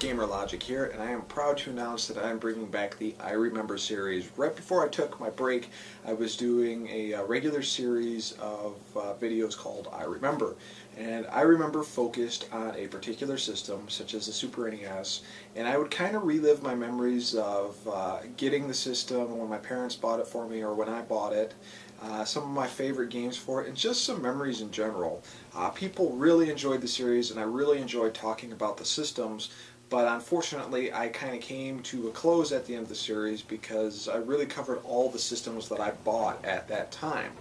Gamer Logic here, and I am proud to announce that I am bringing back the I Remember series. Right before I took my break, I was doing a regular series of videos called I Remember. And I Remember focused on a particular system, such as the Super NES, and I would kind of relive my memories of getting the system when my parents bought it for me or when I bought it. Some of my favorite games for it, and just some memories in general. People really enjoyed the series, and I really enjoyed talking about the systems, but unfortunately I kind of came to a close at the end of the series because I really covered all the systems that I bought at that time.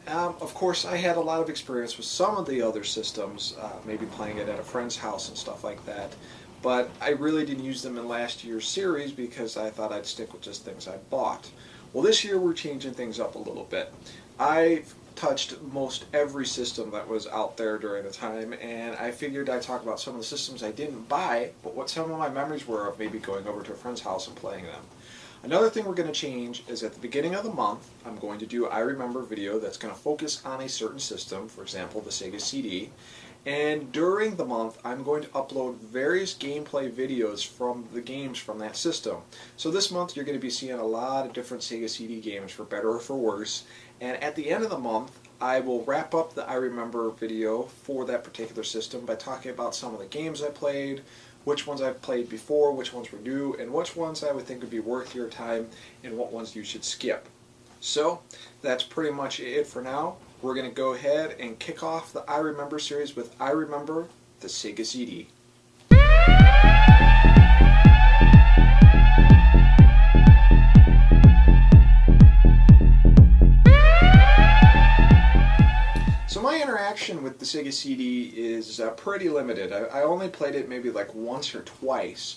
Of course, I had a lot of experience with some of the other systems, maybe playing it at a friend's house and stuff like that, but I really didn't use them in last year's series because I thought I'd stick with just things I bought. Well, this year we're changing things up a little bit. I've touched most every system that was out there during the time, and I figured I'd talk about some of the systems I didn't buy, but what some of my memories were of maybe going over to a friend's house and playing them. Another thing we're going to change is at the beginning of the month, I'm going to do I Remember video that's going to focus on a certain system, for example the Sega CD, and during the month I'm going to upload various gameplay videos from the games from that system. So this month you're going to be seeing a lot of different Sega CD games, for better or for worse, and at the end of the month I will wrap up the I Remember video for that particular system by talking about some of the games I played, which ones I've played before, which ones were new, and which ones I would think would be worth your time, and what ones you should skip. So that's pretty much it for now. We're going to go ahead and kick off the I Remember series with I Remember the Sega CD. So my interaction with the Sega CD is pretty limited. I only played it maybe like once or twice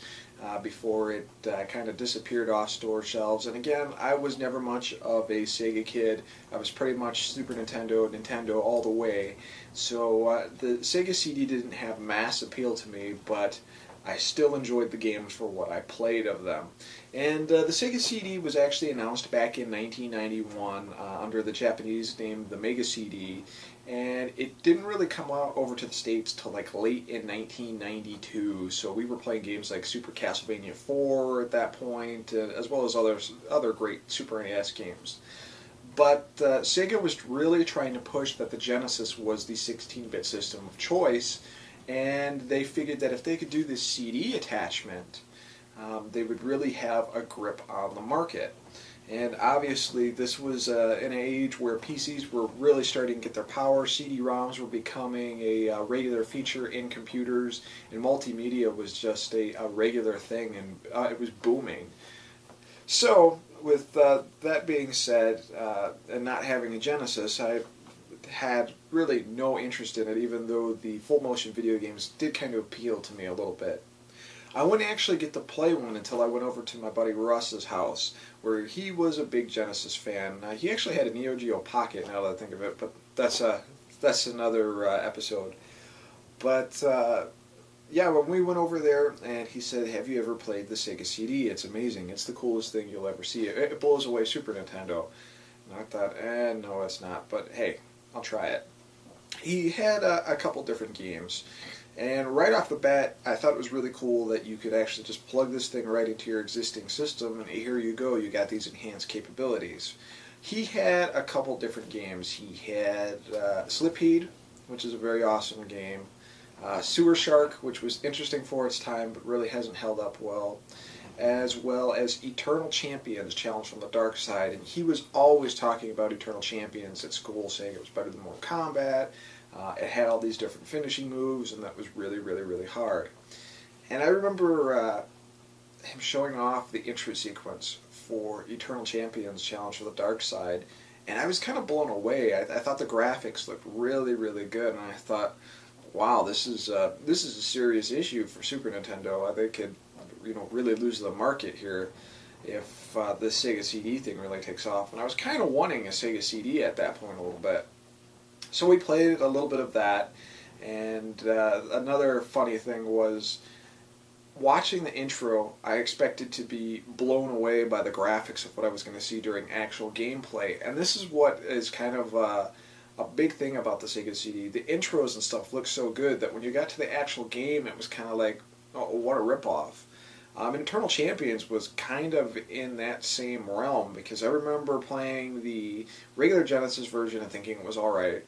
before it kind of disappeared off store shelves. And again, I was never much of a Sega kid. I was pretty much Super Nintendo, Nintendo all the way. So the Sega CD didn't have mass appeal to me, but I still enjoyed the games for what I played of them. And the Sega CD was actually announced back in 1991 under the Japanese name the Mega CD, and it didn't really come out over to the States till like late in 1992, so we were playing games like Super Castlevania 4 at that point, as well as other great Super NES games. But Sega was really trying to push that the Genesis was the 16-bit system of choice, and they figured that if they could do this CD attachment, they would really have a grip on the market. And obviously this was an age where PCs were really starting to get their power, CD-ROMs were becoming a regular feature in computers, and multimedia was just a regular thing, and it was booming. So with that being said, and not having a Genesis, I had really no interest in it, even though the full motion video games did kind of appeal to me a little bit. I wouldn't actually get to play one until I went over to my buddy Russ's house, where he was a big Genesis fan. He actually had a Neo Geo Pocket, now that I think of it, but that's another episode. But yeah, when we went over there, and he said, "Have you ever played the Sega CD? It's amazing. It's the coolest thing you'll ever see. It blows away Super Nintendo." And I thought, no, it's not, but hey, I'll try it. He had a couple different games, and right off the bat I thought it was really cool that you could actually just plug this thing right into your existing system, and here you go, you got these enhanced capabilities. He had a couple different games. He had Slipheed, which is a very awesome game, Sewer Shark, which was interesting for its time but really hasn't held up well as Eternal Champions, Challenge from the Dark Side, and he was always talking about Eternal Champions at school, saying it was better than Mortal Kombat, it had all these different finishing moves, and that was really, really, really hard. And I remember him showing off the intro sequence for Eternal Champions, Challenge from the Dark Side, and I was kind of blown away. I thought the graphics looked really, really good, and I thought, wow, this is a serious issue for Super Nintendo. They could really lose the market here if the Sega CD thing really takes off. And I was kind of wanting a Sega CD at that point a little bit. So we played a little bit of that, and another funny thing was watching the intro. I expected to be blown away by the graphics of what I was going to see during actual gameplay, and this is what is kind of a big thing about the Sega CD. The intros and stuff looked so good that when you got to the actual game, it was kind of like, oh, what a ripoff. Eternal Champions was kind of in that same realm because I remember playing the regular Genesis version and thinking it was alright,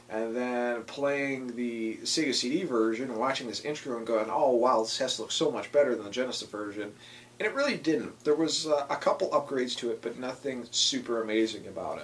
and then playing the Sega CD version and watching this intro and going, oh wow, this has to look so much better than the Genesis version. And it really didn't. There was a couple upgrades to it, but nothing super amazing about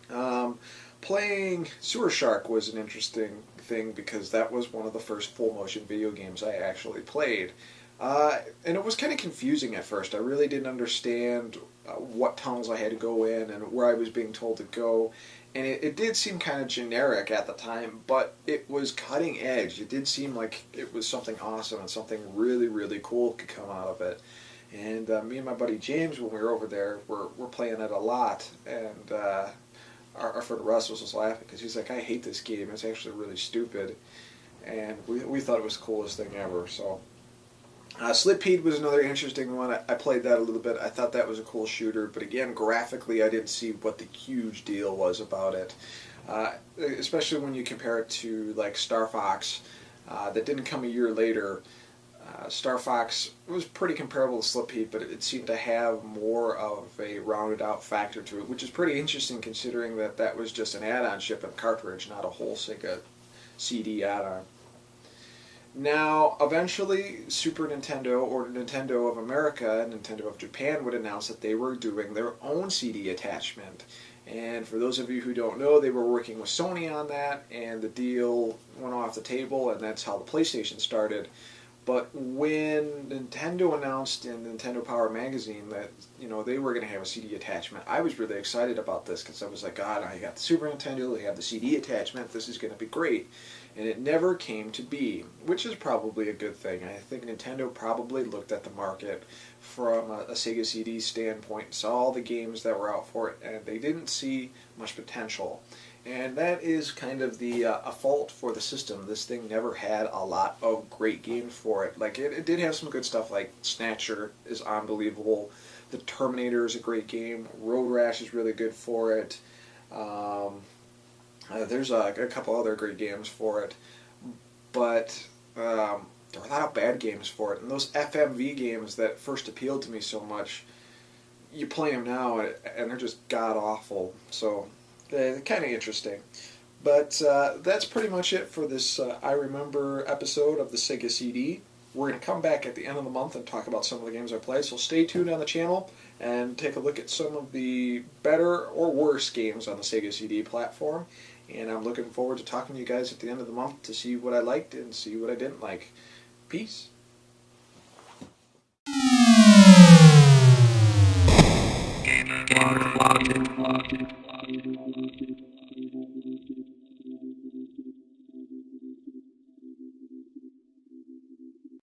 it. Playing Sewer Shark was an interesting thing because that was one of the first full motion video games I actually played. And it was kind of confusing at first. I really didn't understand what tunnels I had to go in and where I was being told to go. And it did seem kind of generic at the time, but it was cutting edge. It did seem like it was something awesome and something really, really cool could come out of it. And me and my buddy James, when we were over there, were playing it a lot. And our friend Russ was just laughing because he's like, I hate this game. It's actually really stupid. And we thought it was the coolest thing ever. So Slippeed was another interesting one. I played that a little bit. I thought that was a cool shooter, but again, graphically, I didn't see what the huge deal was about it. Especially when you compare it to like Star Fox, that didn't come a year later. Star Fox was pretty comparable to Slippeed, but it seemed to have more of a rounded out factor to it, which is pretty interesting considering that that was just an add-on ship and cartridge, not a whole Sega CD add-on. Now, eventually, Super Nintendo or Nintendo of America and Nintendo of Japan would announce that they were doing their own CD attachment. And for those of you who don't know, they were working with Sony on that, and the deal went off the table, and that's how the PlayStation started. But when Nintendo announced in Nintendo Power Magazine that they were going to have a CD attachment, I was really excited about this because I was like, God, I got the Super Nintendo, they have the CD attachment, this is going to be great. And it never came to be, which is probably a good thing. I think Nintendo probably looked at the market from a Sega CD standpoint, saw all the games that were out for it, and they didn't see much potential. And that is kind of the a fault for the system. This thing never had a lot of great games for it. Like it did have some good stuff, like Snatcher is unbelievable. The Terminator is a great game. Road Rash is really good for it. There's a couple other great games for it, but there were a lot of bad games for it. And those FMV games that first appealed to me so much, you play them now and they're just god awful. So they're kind of interesting. But that's pretty much it for this I Remember episode of the Sega CD. We're going to come back at the end of the month and talk about some of the games I played, so stay tuned on the channel and take a look at some of the better or worse games on the Sega CD platform. And I'm looking forward to talking to you guys at the end of the month to see what I liked and see what I didn't like. Peace. Gamer Logic.